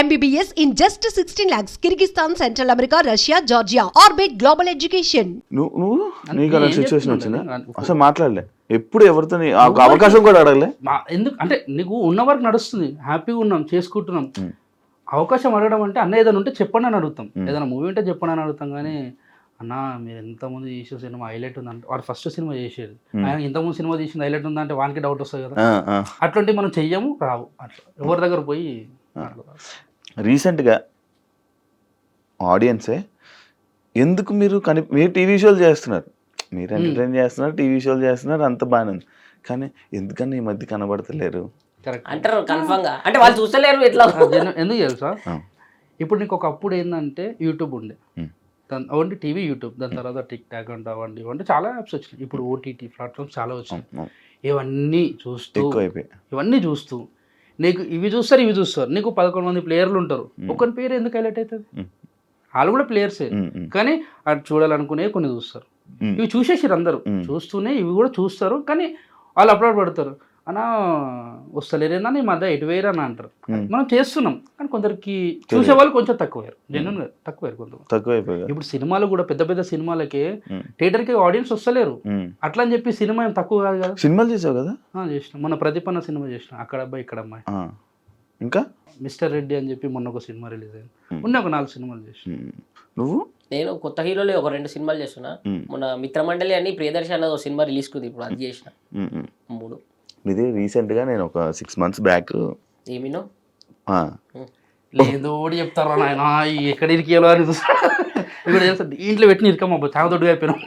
MBBS in just 16 lakhs. Kyrgyzstan, Central America, Russia, Georgia. Orbit Global Education. నువ్వు నీకు అలా situation వచ్చిందా? అసలు మాట్లాడలే ఎప్పుడు ఎవరితో అవకాశం కూడా అడగలే. ఎందుకు అంటే నీకు ఉన్న వరకు నడుస్తుంది, హ్యాపీగా ఉన్నాం, చేసుకుంటున్నాం. అవకాశం అడగడం అంటే అన్న ఏదైనా ఉంటే చెప్పండి అని అడుగుతాం, ఏదైనా మూవీ ఉంటే చెప్పండి అని అడుగుతాం. కానీ అన్న మీరు ఎంతమంది చేసే సినిమా హైలైట్ ఉందంటే వాడు ఫస్ట్ సినిమా చేసేది, ఆయన ఇంతకుముందు సినిమా చేసింది హైలైట్ ఉందంటే వానికి డౌట్ వస్తుంది కదా. అట్లాంటివి మనం చెయ్యము, రావు. అట్లా ఎవరి దగ్గర పోయి రీసెంట్గా ఆడియన్సే ఎందుకు మీరు టీవీ షోలు చేస్తున్నారు, మీరు ఎంటర్టైన్ చేస్తున్నారు, టీవీ షోలు చేస్తున్నారు, అంత బాగానే ఉంది. కానీ ఎందుకని ఈ మధ్య కనబడతలేరు అంటారు కన్ఫర్మ్ గా, అంటే వాళ్ళు చూస్తలేరు ఎట్లా. ఎందుకు తెలుసా, ఇప్పుడు నీకు ఒకప్పుడు ఏంటంటే యూట్యూబ్ ఉండే, ఓన్లీ టీవీ యూట్యూబ్, దాని తర్వాత టిక్ టాక్ అంటే అవండి అంటే చాలా యాప్స్ వచ్చినాయి. ఇప్పుడు ఓటీటీ ప్లాట్ఫామ్స్ చాలా వచ్చినాయి. ఇవన్నీ చూస్తూ నీకు ఇవి చూస్తారు. నీకు 11 మంది ప్లేయర్లు ఉంటారు, ఒకరి పేరు ఎందుకు హైలైట్ అవుతుంది? వాళ్ళు కూడా ప్లేయర్సే, కానీ అది చూడాలనుకునే కొన్ని చూస్తారు. ఇవి చూసేసారు అందరూ, చూస్తూనే ఇవి కూడా చూస్తారు. కానీ వాళ్ళు అప్లోడ్ పడతారు, అన్నా వస్తలేరేనా నీ మధ్య ఎటు వేయరు అని అంటారు. మనం చేస్తున్నాం, కానీ కొందరికి చూసే వాళ్ళు కొంచెం తక్కువయ్యారు, జెన్యున్గా తక్కువయ్యారు కొంత. ఇప్పుడు సినిమాలు కూడా పెద్ద పెద్ద సినిమాలకే థియేటర్కి ఆడియన్స్ వస్తలేరు. అట్లా అని చెప్పి సినిమా ఏం తక్కువ కాదు కదా. సినిమాలు చేసావు కదా? చేసిన మొన్న ప్రతిపన్న సినిమా చేసిన, అక్కడ అబ్బాయి ఇక్కడ అమ్మాయి, ఇంకా మిస్టర్ రెడ్డి అని చెప్పి మొన్న ఒక సినిమా రిలీజ్ అయింది. ఒక 4 సినిమాలు చేసిన. నువ్వు? నేను కొత్త హీరోలు ఒక 2 సినిమాలు చేస్తున్నా. మన మిత్రమండలి అని ప్రియదర్శి అన్నది ఒక సినిమా రిలీజ్ కుంది, ఇప్పుడు అది చేసిన 3. ఇది రీసెంట్గా నేను ఒక 6 months బ్యాక్ ఏమినో లేదో చెప్తారా నాయన, ఎక్కడ ఇరికేలో అని ఇక్కడ చేస్తా, ఇంట్లో పెట్టిన ఇరికమ్మా చాలా దొడ్డుగా అయిపోయినాం.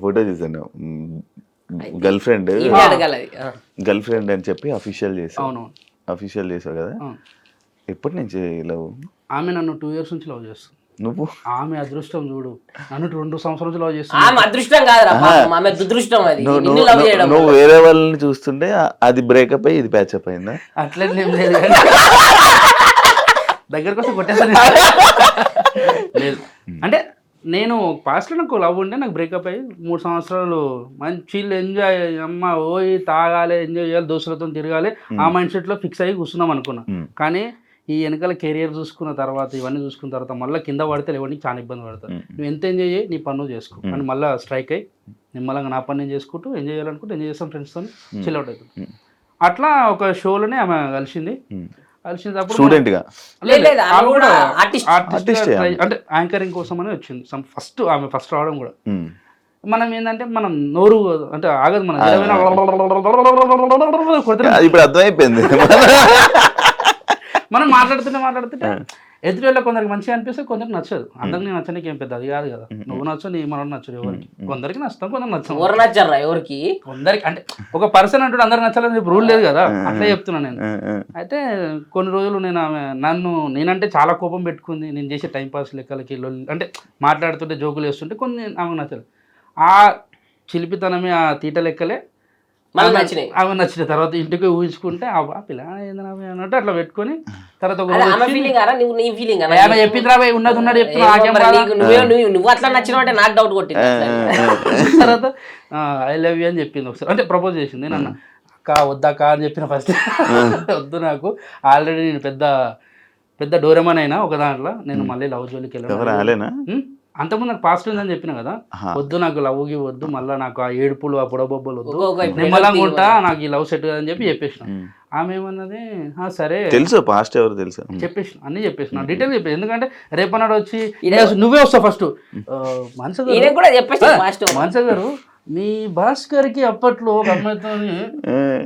ఫోటో చూసాను, గర్ల్ ఫ్రెండ్ అని చెప్పి అఫీషియల్ చేసావు. అవును, అఫీషియల్ చేసావు కదా. ఎప్పటి నుంచి లవ్? ఆమె నన్ను 2 years నుంచి లవ్ చేస్తాను. నువ్వు? ఆమె అదృష్టం చూడు, నన్ను 2 సంవత్సరాల నుంచి లవ్ చేస్తాను. ఆమె అదృష్టం కాదురా, ఆమె దురదృష్టం. అది నువ్వు వేరే వాళ్ళని చూస్తుంటే అది బ్రేకప్ అయ్యి ఇది ప్యాచప్ అయిందా? అట్లేం లేదు, దగ్గరకు వస్తే కొట్టేసాను. లేదు అంటే నేను పాస్ట్లో నాకు లవ్ ఉంటే నాకు బ్రేకప్ అయ్యి 3 సంవత్సరాలు మంచి ఎంజాయ్, అమ్మ పోయి తాగాలి, ఎంజాయ్ చేయాలి, దోస్తులతో తిరగాలి, ఆ మైండ్ సెట్లో ఫిక్స్ అయ్యి కూర్చున్నాం అనుకున్నా. కానీ ఈ వెనకాల కెరియర్ చూసుకున్న తర్వాత, ఇవన్నీ చూసుకున్న తర్వాత మళ్ళీ కింద పడితే ఎవరికి చాలా ఇబ్బంది పడతారు. నువ్వు ఎంత ఎంజాయ్ చేయి, నీ పన్ను చేసుకో, అని మళ్ళీ స్ట్రైక్ అయ్యి నిమ్మలంగా నా పని నేను చేసుకుంటూ ఎంజాయ్ చేయాలనుకుంటూ ఎంజాయ్ చేస్తాం, ఫ్రెండ్స్తో చిల్ అవుట్ అవుతుంది. అట్లా ఒక షోలోనే ఆమె కలిసినప్పుడు అంటే యాంకరింగ్ కోసం అని వచ్చింది. ఆమె ఫస్ట్ రావడం కూడా మనం ఏంటంటే మనం నోరు అంటే ఆగదు, మనం ఇప్పుడు అర్థమైపోయింది. మనం మాట్లాడుతుంటే ఎదురు కొందరికి మంచిగా అనిపిస్తే కొందరికి నచ్చదు. అందరికి నచ్చడానికి ఏం పెద్ద అది కాదు కదా. నువ్వు నచ్చు, నీ మనం నచ్చదు ఎవరికి. కొందరికి నచ్చుతాం, కొందరికి నచ్చరు. ఎవరికి కొందరికి అంటే ఒక పర్సన్ అంటూ అందరికి నచ్చాలని చెప్పి రూల్ లేదు కదా, అట్లా చెప్తున్నా నేను. అయితే కొన్ని రోజులు నేనంటే చాలా కోపం పెట్టుకుంది. నేను చేసే టైంపాస్ లెక్కలకి అంటే మాట్లాడుతుంటే జోకులు వేస్తుంటే కొన్ని ఆమెకు నచ్చదు. ఆ చిలిపితనమే, ఆ తీట లెక్కలే ఆమె నచ్చిన తర్వాత ఇంటికి ఊహించుకుంటే పిల్ల అన్నట్టు అట్లా పెట్టుకొని తర్వాత చెప్పింది రాబోయే ఉన్నది తర్వాత ఐ లవ్ యూ అని చెప్పింది ఒకసారి, అంటే ప్రపోజ్ చేసింది. నేను అన్న అక్క వద్దాక అని చెప్పిన ఫస్ట్ వద్దు, నాకు ఆల్రెడీ నేను పెద్ద డోరెమాన్ అయినా ఒక దాంట్లో, నేను మళ్ళీ లవ్ జోలికి వెళ్ళాను. అంతకుముందు నాకు పాస్ట్ ఉందని చెప్పిన కదా, వద్దు నాకు లవ్కి వద్దు, మళ్ళీ నాకు ఆ ఏడుపులు, ఆ పొడబొబ్బలు వద్దు, నిమ్మలంగా ఉంటా, నాకు ఈ లవ్ సెట్ అని చెప్పి చెప్పేసిన. ఆమె ఏమన్నది, సరే తెలుసు పాస్ట్ ఎవరు తెలుసు చెప్పేసిన, అన్ని చెప్పేసిన, డీటెయిల్ చెప్పేసి. ఎందుకంటే రేపన్నాడు వచ్చి నువ్వే వస్తావు ఫస్ట్, మనస గారు మీ భాస్ గారికి అప్పట్లో ఒక అమ్మాయితో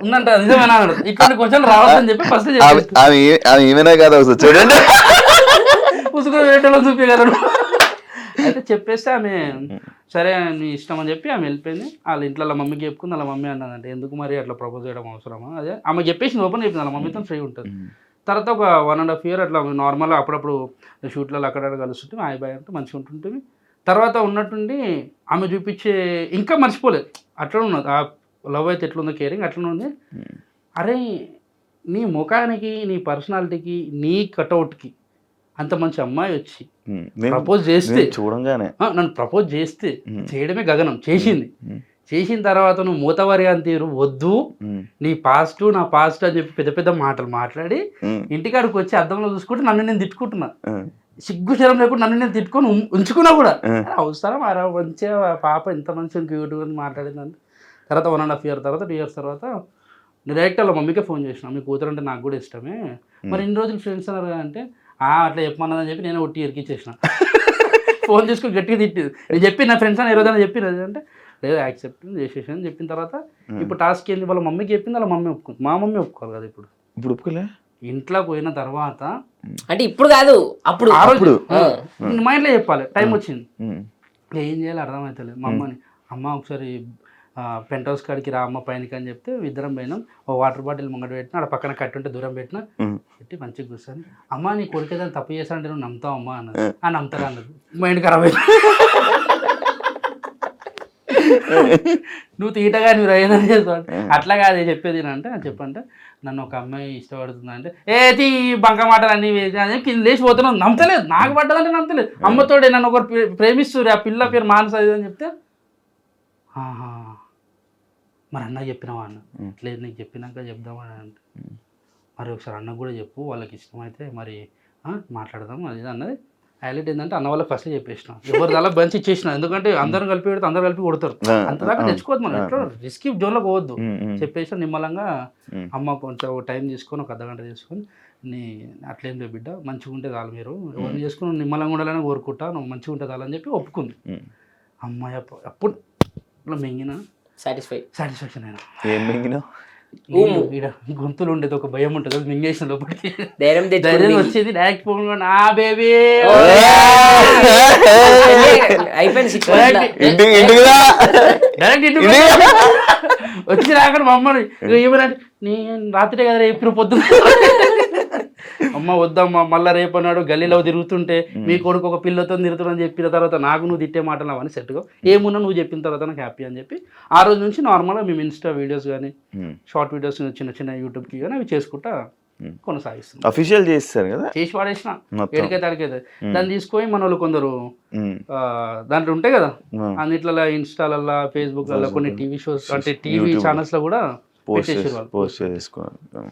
ఉందంట, నిజమేనా ఇట్లాంటి క్వశ్చన్ రావద్దని చెప్పి ఫస్ట్ చూడండి పుస్తకం వేటలో చూపించగలరు. అయితే చెప్పేస్తే ఆమె సరే నీ ఇష్టం అని చెప్పి ఆమె వెళ్ళిపోయింది. వాళ్ళ ఇంట్లో వాళ్ళ మమ్మీకి చెప్పుకుంది. వాళ్ళ మమ్మీ అన్నదంటే ఎందుకు మరి అట్లా ప్రపోజ్ చేయడం అవసరమా, అదే ఆమె చెప్పేసి ఓపెన్ చెప్పింది, వాళ్ళ మమ్మీతో ఫ్రీ ఉంటుంది. తర్వాత ఒక 1.5 year అట్లా నార్మల్గా అప్పుడప్పుడు షూట్లలో అక్కడ కలుస్తుంటే హాయ్ బాయ్ అంటే మంచిగా ఉంటుంటుంది. తర్వాత ఉన్నట్టుండి ఆమె చూపించే ఇంకా మర్చిపోలేదు, అట్లా ఉన్నది ఆ లవ్ అయితే ఎట్లుందో, కేరింగ్ అట్లనే ఉంది. అరే నీ ముఖానికి, నీ పర్సనాలిటీకి, నీ కటౌట్కి అంత మంచి అమ్మాయి వచ్చి ప్రపోజ్ చేస్తే, చూడంగానే నన్ను ప్రపోజ్ చేస్తే చేయడమే గగనం, చేసింది. చేసిన తర్వాత నువ్వు మూతవారి అని తీరు వద్దు, నీ పాస్ట్ నా పాస్ట్ అని చెప్పి పెద్ద పెద్ద మాటలు మాట్లాడి ఇంటికాడికి వచ్చి అద్దంలో చూసుకుంటే నన్ను నేను తిట్టుకుంటున్నా. సిగ్గు శరం లేకుండా నన్ను నేను తిట్టుకొని ఉంచుకున్నా కూడా అవసరం అరా మంచిగా పాప ఇంత మంచిగా క్యూట్ అని మాట్లాడిందని. తర్వాత 1.5 years తర్వాత 2 years తర్వాత నేను డైరెక్ట్ వాళ్ళ మమ్మీకే ఫోన్ చేసిన, మీ కూతురు అంటే నాకు కూడా ఇష్టమే, మరి ఇన్ని రోజులు ఫ్రెండ్స్ అన్నారు కదా అంటే అట్లా చెప్పమన్నదని చెప్పి నేను ఒట్టి ఇరికిచ్చేసిన. ఫోన్ తీసుకొని గట్టిగా తిట్టింది. నేను చెప్పి నా ఫ్రెండ్స్ అని ఈరోజు చెప్పిన అంటే లేదు యాక్సెప్ట్ చేసేసి అని చెప్పిన తర్వాత ఇప్పుడు టాస్క్ ఏంది, వాళ్ళ మమ్మీకి చెప్పింది, వాళ్ళ మమ్మీ ఒప్పుకుంది. మా మమ్మీ ఒప్పుకోవాలి కదా ఇప్పుడు ఒప్పుకోలే. ఇంట్లో పోయిన తర్వాత అంటే ఇప్పుడు కాదు అప్పుడు ఆ రోజు మా ఇంట్లో చెప్పాలి, టైం వచ్చింది, ఏం చేయాలి అర్థమవుతలేదు. మా అమ్మని అమ్మ ఒకసారి పెంట్ హౌస్ కాడికి రా అమ్మ పైనకి అని చెప్తే ఇద్దరం పోయినాం. ఓ వాటర్ బాటిల్ ముంగట పెట్టినా, అక్కడ పక్కన కట్టి ఉంటే దూరం పెట్టినా, పెట్టి మంచిగా కూర్చొని అమ్మ నీ కొడుకు ఏదైనా తప్పు చేస్తానంటే నువ్వు నమ్ముతావు అమ్మ అన్నది. నమ్ముతారా అన్నది. మైండ్ ఖరాబ్ అయింది. నువ్వు తీటగా నువ్వు రైదని చేస్తావు అట్లా కాదు చెప్పేది అంటే చెప్పంటే నన్ను ఒక అమ్మాయి ఇష్టపడుతుంది అంటే తీ బంక మాటలు అన్నీ వేసి కింద లేచిపోతున్నావు. నమ్మతలేదు, నాకు పడ్డదంటే నమ్మతలేదు. అమ్మతోడే నన్ను ఒకరు ప్రేమిస్తారు, ఆ పిల్ల పేరు మానస అని చెప్తే మరి అన్నకి చెప్పినావా అన్న, లేదు నీకు చెప్పినాక చెప్దామని అంటే మరి ఒకసారి అన్నకు కూడా చెప్పు, వాళ్ళకి ఇష్టమైతే మరి మాట్లాడదాం అది అన్నది. హైలైట్ ఏంటంటే అన్న వాళ్ళకి ఫస్ట్ చెప్పేసిన, ఎవరు అలా బంచి ఇచ్చేసిన, ఎందుకంటే అందరం కలిపి పెడితే అందరు కలిపి కొడతారు, అంతదాకా తెచ్చుకోవద్దు మనం, ఎట్లా రిస్కీ జోన్లో పోవద్దు. చెప్పేసిన నిమ్మలంగా అమ్మ కొంచెం టైం తీసుకొని ఒక అర్ధగంట తీసుకొని నీ అట్లేం లేదు బిడ్డ, మంచిగా ఉంటే చాలు, మీరు ఎవరిని చేసుకుని నిమ్మలంగా ఉండాలని కోరుకుంటా, నువ్వు మంచిగా ఉంటే చాలని చెప్పి ఒప్పుకుంది. అమ్మాయి అప్పుడు ఇట్లా మింగిన సాటిస్ఫాక్షన్ అయినా. ఏం మింగినావు? గొంతులు ఉండేది ఒక భయం ఉంటుంది, అది మింగేసిన లోపలికి ధైర్యం వచ్చేది. డైరెక్ట్ ఫోన్ నా బేబీ డైరెక్ట్ వచ్చి రాక మా అమ్మని ఏమనంటే నేను రాత్రి కదా రేపు పొద్దున్న అమ్మ వద్దమ్మా మళ్ళీ రేపు అన్నాడు గల్లీలో తిరుగుతుంటే మీ కొడుకు ఒక పిల్లతో తిరుగుతుందని చెప్పిన తర్వాత నాకు నువ్వు తిట్టే మాటలు అవన్నీ సెట్గా ఏమున్నా నువ్వు చెప్పిన తర్వాత నాకు హ్యాపీ అని చెప్పి ఆ రోజు నుంచి నార్మల్గా మేము ఇన్స్టా వీడియోస్ కానీ షార్ట్ వీడియోస్ చిన్న చిన్న యూట్యూబ్కి కానీ అవి చేసుకుంటా కొనసాగిస్తున్నాం. అఫీషియల్ చేస్తారు కదా, చేసి వాడేసిన ఏడికైతే అడిగైతే దాన్ని తీసుకొని మన వాళ్ళు కొందరు దాంట్లో ఉంటాయి కదా అన్నిట్లలో ఇన్స్టాలల్లో ఫేస్బుక్లలో కొన్ని టీవీ షోస్ అంటే టీవీ ఛానల్స్ లో కూడా పోస్ట్ చేసుకున్నారు.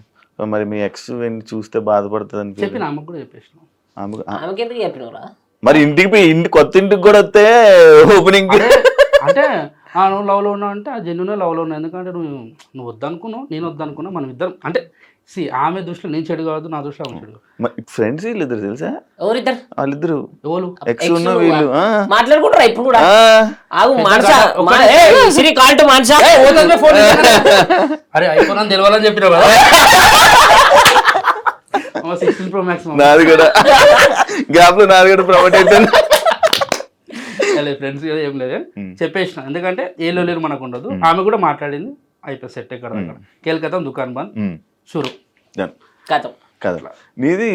మరి మీ ఎక్స్ చూస్తే బాధపడుతుంది చెప్పిన ఆమెకు కూడా చెప్పేసిన. మరి ఇంటికి పోయి కొత్త ఇంటికి కూడా వస్తే ఓపెనింగ్ అంటే నువ్వు లవ్లో ఉన్నావు అంటే ఆ జెన్యున్ లవ్లో ఉన్నావు, ఎందుకంటే నువ్వు వద్దనుకున్నావు నేను వద్దనుకున్నా, మనం ఇద్దరం అంటే ఆమె దృష్టిలో నేను చెడు కాదు, నా దృష్టిలో ఆమె చెడు. ఫ్రెండ్స్ వీళ్ళిద్దరు తెలుసా? వాళ్ళిద్దరు ఎవరు వీళ్ళు మాట్లాడుకుంటారా ఇప్పుడు కూడా? అరే అయిపోయినా తెలవాలని చెప్పినా కదా. 16 Pro Max నాది కూడా గ్యాప్ లో నాది కూడా ప్రమోట్ అవుతుంది. ఫ్రెండ్స్ కదా ఏం లేదు చెప్పేసిన, ఎందుకంటే ఏ లేరు మనకు ఉండదు. ఆమె కూడా మాట్లాడింది, అయిపోయి సెట్ ఎక్కడ కేల్కతం దుకాన్ బంద్ షురు కదా. నీది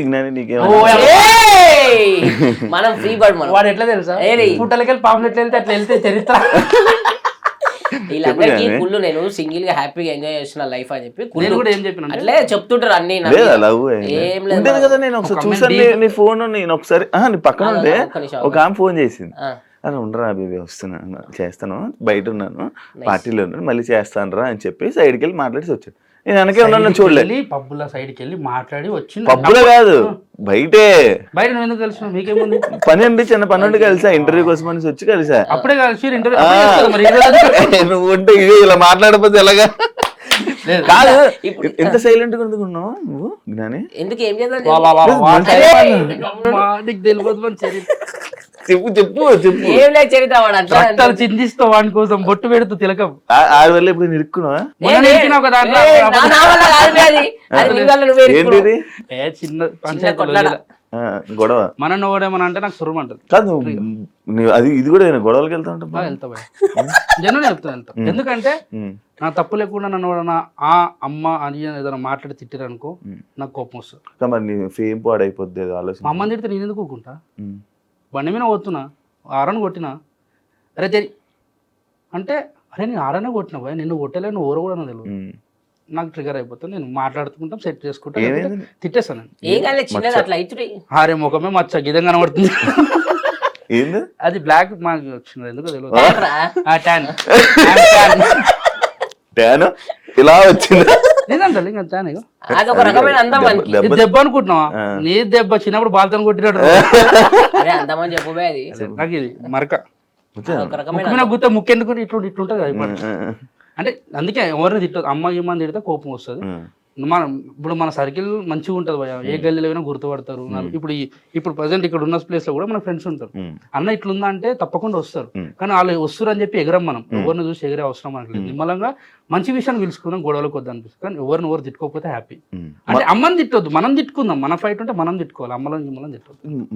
మనం ఫ్రీ బర్డ్. వాడు ఎట్లా తెలుసా పుట్టలకి వెళ్ళి పాంప్లెట్లు వెళ్తే అట్లా వెళ్తే చరిత్ర. వీళ్ళందరికీ కుళ్ళు నేను సింగిల్ గా హ్యాపీగా ఎంజాయ్ చేస్తున్న లైఫ్ అని చెప్పి నేను కూడా ఏం చెప్పిన అట్లే చెప్తుంటారు అన్ని. ఏం లేదు కదా, నేను ఒకసారి చూసాను నీ ఫోన్, నేను ఒకసారి నీ పక్కన ఉంటే ఒక ఆమె ఫోన్ చేసింది, అరే ఉండరా బేబీ వస్తున్నాను చేస్తాను బయట ఉన్నాను పార్టీలో ఉన్నాను మళ్ళీ చేస్తాను రా అని చెప్పి సైడ్కి వెళ్ళి మాట్లాడి వచ్చాడు. నేను వెనకే ఉన్నాను చూడలేదు. పబ్బుల సైడ్కి వెళ్ళి మాట్లాడి వచ్చింది. పబ్బులో కాదు బయటే. బయట నువ్వు ఎందుకు కలిసి మీకేముంది పని అండి, చిన్న పని ఉండి కలిసా, ఇంటర్వ్యూ కోసం అని వచ్చి కలిసా. అప్పుడే కలిసి నువ్వు ఉంటే ఇలా మాట్లాడకపోతే ఎలాగా? కాదు ఎంత సైలెంట్ గా ఎందుకున్నావు నువ్వు జ్ఞాని? ఎందుకు ఏం చేద్దాం? చెప్పు చెప్పు చెప్పు. ఏం లేదు చరిత్ర చిందిస్తావు వాడి కోసం బొట్టు పెడుతూ తిలకం. ఆడి వల్ల ఇప్పుడు నిరుక్కున్నావా? ఏంటిది చిన్న పంచాయతీ గొడవ? మన ఓడేమని అంటే నాకు సురం అంటది కాదు, అది ఇది కూడా గొడవలకి వెళ్తా ఉంటా. వెళ్తా జనం వెళ్తా వెళ్తా, ఎందుకంటే నా తప్పు లేకుండా నన్ను ఆ అమ్మ అని ఏదైనా మాట్లాడి తిట్టారనుకో నాకు కోపం వస్తుంది. మరి నీ ఫేమ్ పాడైపోద్ది ఆలోచన. మా అమ్మని తిడితే నేను ఎందుకు ఊరుకుంటా? బండి మీద పోతున్నా ఆరని కొట్టినా, అరే తెరి అంటే అరే నేను ఆరనే కొట్టినా పోయి నిన్ను కొట్టలే, నువ్వు ఊర కూడా తెలియదు, నాకు ట్రిగర్ అయిపోతుంది. నేను మాట్లాడుకుంటాం సెట్ చేసుకుంటా తిట్టేస్తాను. అరే ముఖమే మచ్చ గిదంగా కనబడుతుంది. ఏంది అది బ్లాక్ మాకు వచ్చింది ఎందుకో తెలియదు. ట్యాన్ రా. ట్యాన్ ట్యాన్ ఇలా వచ్చింది. లేదంటే ఇంకా ట్యాన్ ఇగో. అది ఒక రకమైన అందం మనకి. ఇది దెబ్బ అనుకుంటున్నావా? నీ దెబ్బ చిన్నప్పుడు బాల్తో కొట్టినాడు. అరే అందమని చెప్పబే అది. నాకు ఇది మరక ఒక రకమైన ముఖ్యమైన గుర్త ముక్కెందుకు ఇట్లుంటది కదా ఇప్పుడు. అంటే అందుకే ఎవరిని తిట్టదు. అమ్మ ఏమని తిడితే కోపం వస్తుంది. మనం ఇప్పుడు మన సర్కిల్ మంచిగా ఉంటుంది భయ, ఏ గల్లీలో అయినా గుర్తుపడతారు. ఇప్పుడు ప్రజెంట్ ఇక్కడ ఉన్న ప్లేస్ లో కూడా మన ఫ్రెండ్స్ ఉంటారు. అన్న ఇట్లుందా అంటే తప్పకుండా వస్తారు. కానీ వాళ్ళు వస్తారు అని చెప్పి ఎగరం మనం. ఎవరిని చూసి ఎగిరే అవసరం మనకి లేదు. నిమ్మలంగా మంచి విషయాన్ని పిలుచుకుందాం, గొడవలకు వద్దు అనిపిస్తుంది. కానీ ఎవరు తిట్టుకోకపోతే హ్యాపీ. అంటే అమ్మని తిట్టొద్దు, మనం తిట్టుకుందాం. మన ఫైట్ ఉంటే మనం తిట్టుకోవాలి, అమ్మలో తిట్టొద్దు.